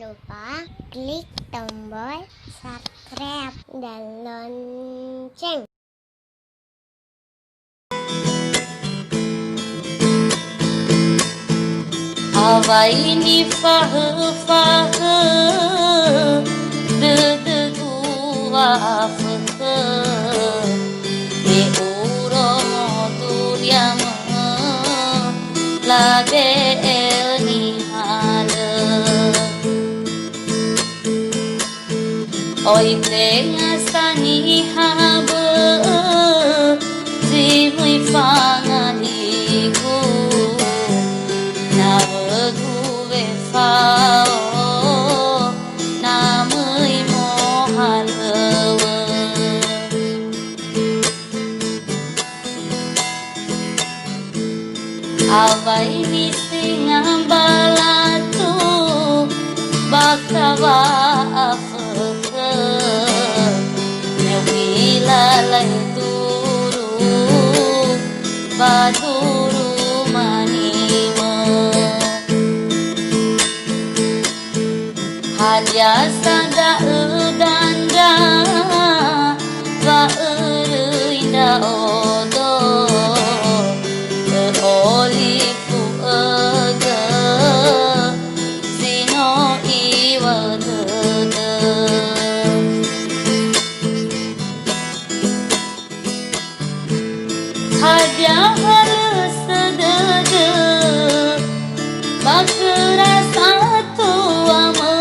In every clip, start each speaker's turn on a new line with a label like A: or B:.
A: lupa klik tombol subscribe dan lonceng.
B: Awaini fahe de gua fahe de uro modulyam la ni hale oi tenga sani habe zimui fangaliku Nawaguwe fao namui mohalawa Awai nising balatu bakawa afaka Newila lai turu baduru manima Hadia sada ganda va inda odo olifu aga sino iwada Hadia halus sadada bakra satu ama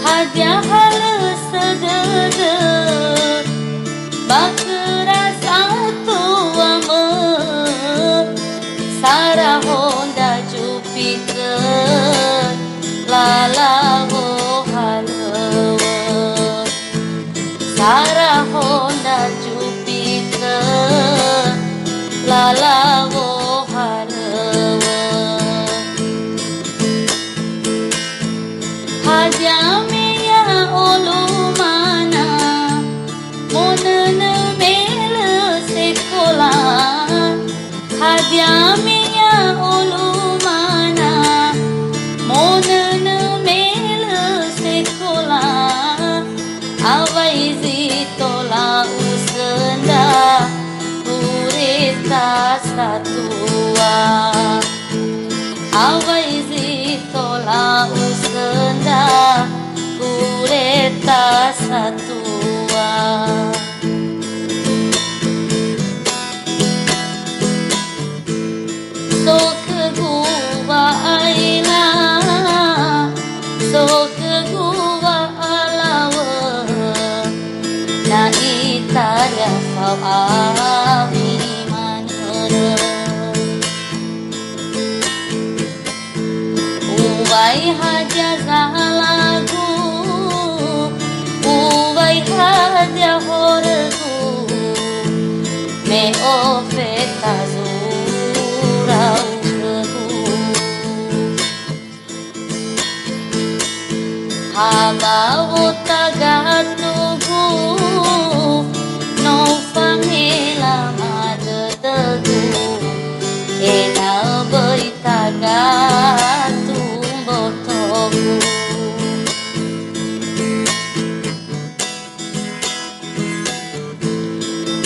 B: Hadia halus sadada bakra satu ama Sara honda Jupiter lalawo halawa Sara honda Jupiter lalawo halawa Hadia meya olumana monana mela sekolah Hadia meya olumana monana mela sekolah Awai zitola usenda purita satua Awai zitola usenda purita satua So keguwa aila So keguwa alawa Na italia faami manara Uwai hadia zalagu Uwai hadia horegu Me ofeta zurau Haba utagatugu no fangila madadagu ena boitagatu botogu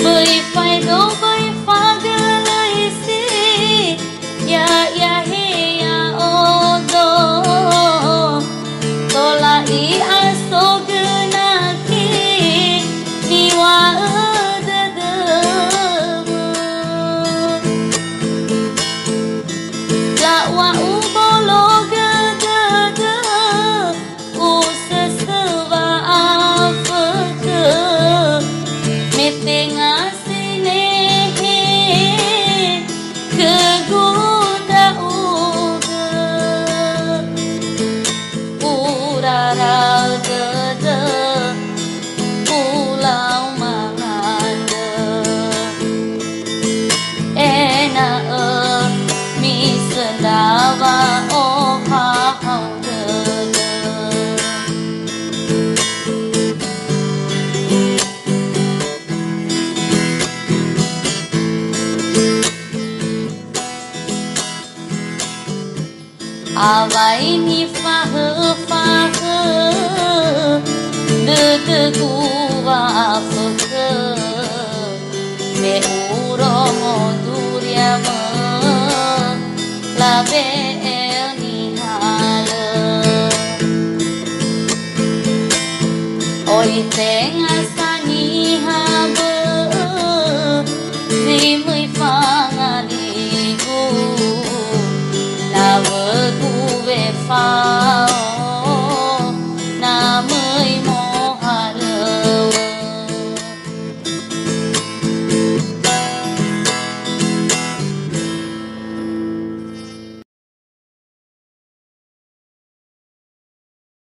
B: Boi faido boi fagalaisi ya he ya odo Tolai asognaki Avai ni fa hơ Đưa tư cu va phơ Me uro mo duria mơ La be ni hala Oi tenga sa ni ha bơ Vì mười pha